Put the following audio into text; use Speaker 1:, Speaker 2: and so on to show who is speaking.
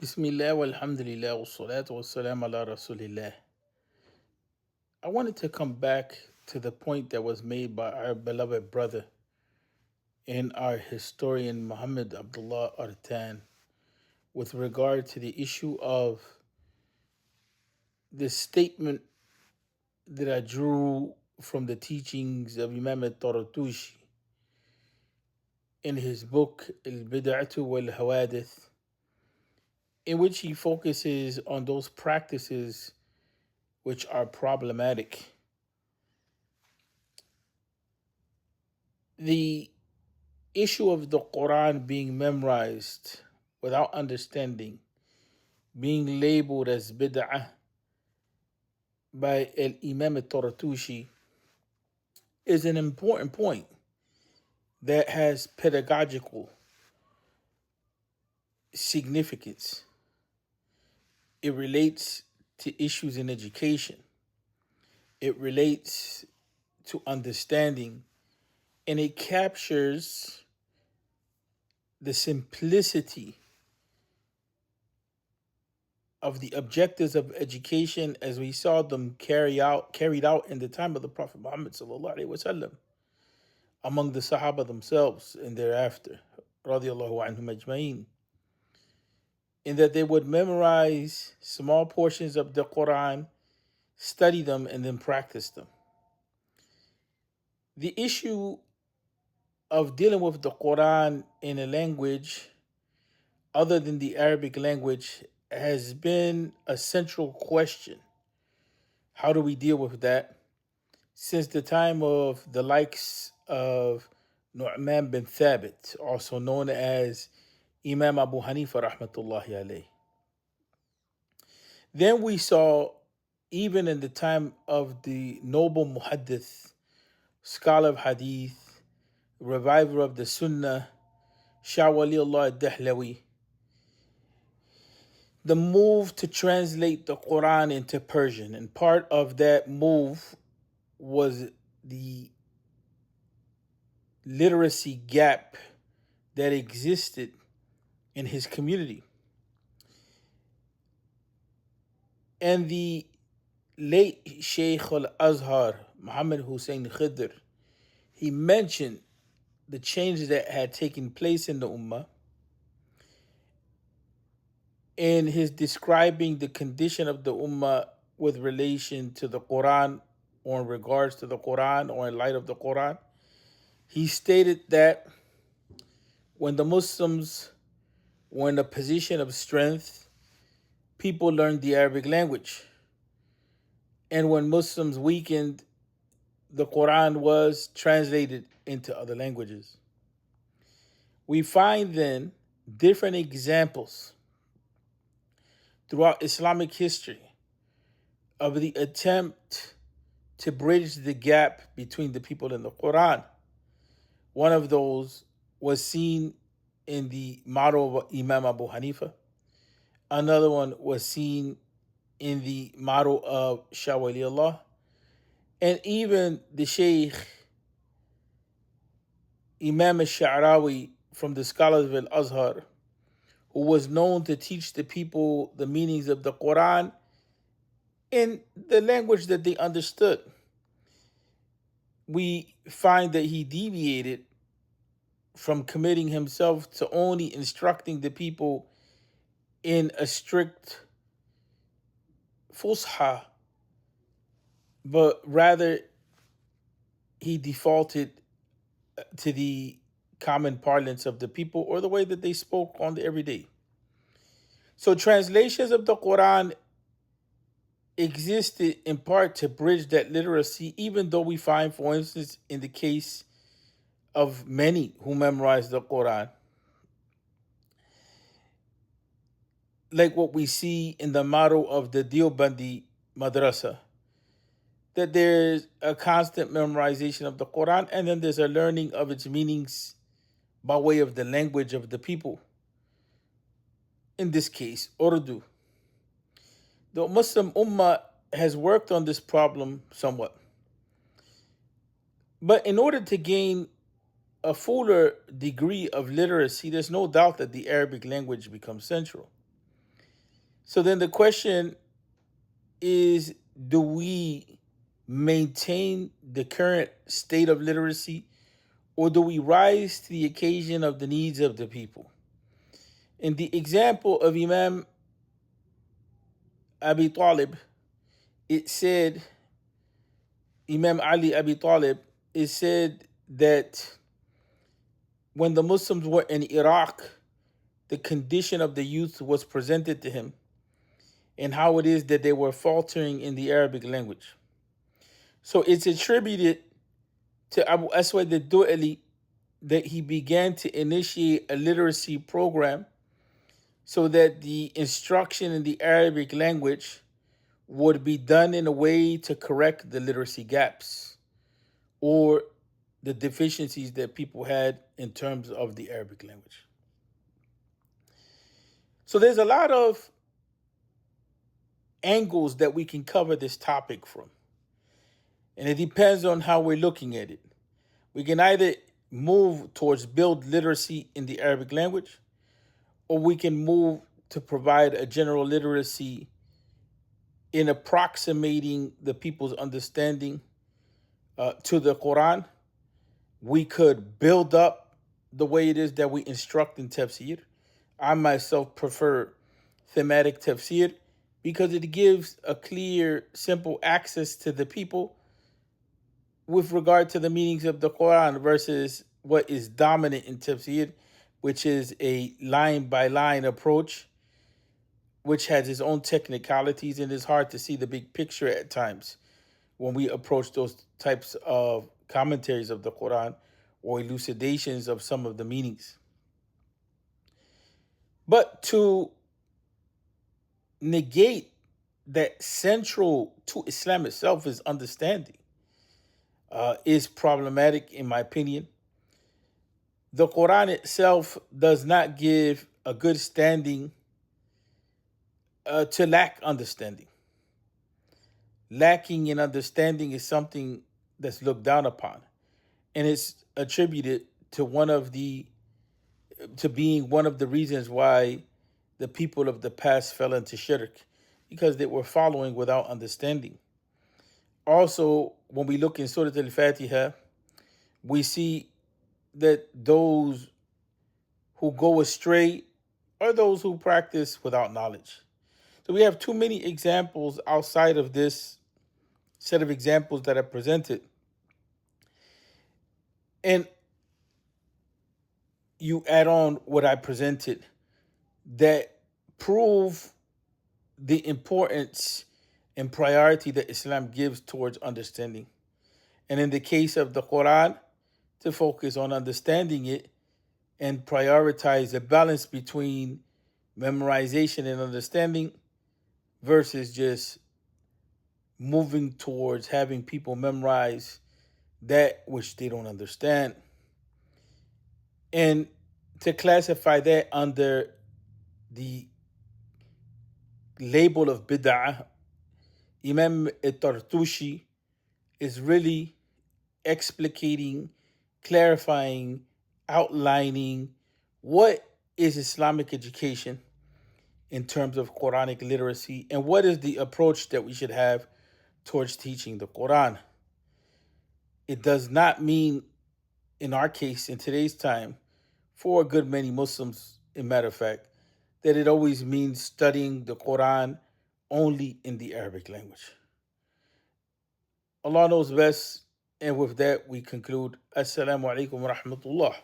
Speaker 1: Bismillah walhamdulillah wa salatu wa salam ala rasulillah. I wanted to come back to the point that was made by our beloved brother and our historian Muhammad Abdullah Artan with regard to the issue of the statement that I drew from the teachings of Imam Tartushi in his book Al Bid'atu wal Hawadith, in which he focuses on those practices which are problematic. The issue of the Quran being memorized without understanding, being labeled as bid'ah by Al Imam al Tartushi, is an important point that has pedagogical significance. It relates to issues in education, it relates to understanding, and it captures the simplicity of the objectives of education as we saw them carried out in the time of the Prophet Muhammad sallallahu alaihi wasallam among the Sahaba themselves and thereafter, radiallahu anhum ajma'in, in that they would memorize small portions of the Quran, study them, and then practice them. The issue of dealing with the Quran in a language other than the Arabic language has been a central question. How do we deal with that? Since the time of the likes of Nu'man bin Thabit, also known as Imam Abu Hanifa rahmatullahi alayh. Then we saw, even in the time of the noble muhaddith, scholar of hadith, reviver of the sunnah, Shah Waliullah al-Dahlawi, the move to translate the Quran into Persian. And part of that move was the literacy gap that existed in his community. And the late Shaykh al-Azhar, Muhammad Hussein Khidr, he mentioned the changes that had taken place in the Ummah in his describing the condition of the Ummah with relation to the Quran or in regards to the Quran or in light of the Quran. He stated that when the Muslims were in a position of strength, people learned the Arabic language. And when Muslims weakened, the Quran was translated into other languages. We find then different examples throughout Islamic history of the attempt to bridge the gap between the people and the Quran. One of those was seen in the model of Imam Abu Hanifa. Another one was seen in the model of Shah Waliullah. And even the Shaykh Imam al-Sha'rawi from the scholars of Al-Azhar, who was known to teach the people the meanings of the Quran in the language that they understood. We find that he deviated from committing himself to only instructing the people in a strict fusha, but rather he defaulted to the common parlance of the people or the way that they spoke on the everyday. So translations of the Quran existed in part to bridge that literacy, even though we find, for instance, in the case of many who memorized the Quran, like what we see in the motto of the Deobandi Madrasa, that there's a constant memorization of the Quran and then there's a learning of its meanings by way of the language of the people. In this case, Urdu. The Muslim Ummah has worked on this problem somewhat. But in order to gain a fuller degree of literacy, there's no doubt that the Arabic language becomes central. So then the question is, do we maintain the current state of literacy, or do we rise to the occasion of the needs of the people? In the example of Imam Abi Talib, it said, Imam Ali Abi Talib, it said that when the Muslims were in Iraq, the condition of the youth was presented to him and how it is that they were faltering in the Arabic language. So it's attributed to Abu Aswad al-Du'ali that he began to initiate a literacy program so that the instruction in the Arabic language would be done in a way to correct the literacy gaps or the deficiencies that people had in terms of the Arabic language. So there's a lot of angles that we can cover this topic from. And it depends on how we're looking at it. We can either move towards build literacy in the Arabic language, or we can move to provide a general literacy in approximating the people's understanding to the Quran. We could build up the way it is that we instruct in tafsir. I myself prefer thematic tafsir because it gives a clear, simple access to the people with regard to the meanings of the Quran versus what is dominant in tafsir, which is a line by line approach, which has its own technicalities, and it's hard to see the big picture at times when we approach those types of commentaries of the Quran or elucidations of some of the meanings. But to negate that central to Islam itself is understanding is problematic, in my opinion. The Quran itself does not give a good standing to lack understanding. Lacking in understanding is something that's looked down upon, and it's attributed to being one of the reasons why the people of the past fell into shirk, because they were following without understanding. Also, when we look in Surah Al-Fatiha, we see that those who go astray are those who practice without knowledge. So we have too many examples outside of this set of examples that are presented. And you add on what I presented that prove the importance and priority that Islam gives towards understanding. And in the case of the Quran, to focus on understanding it and prioritize a balance between memorization and understanding versus just moving towards having people memorize that which they don't understand. And to classify that under the label of Bidah, Imam Tartushi is really explicating, clarifying, outlining what is Islamic education in terms of Quranic literacy and what is the approach that we should have towards teaching the Quran. It does not mean, in our case, in today's time, for a good many Muslims, in matter of fact, that it always means studying the Quran only in the Arabic language. Allah knows best, and with that we conclude. Assalamu alaikum wa rahmatullah.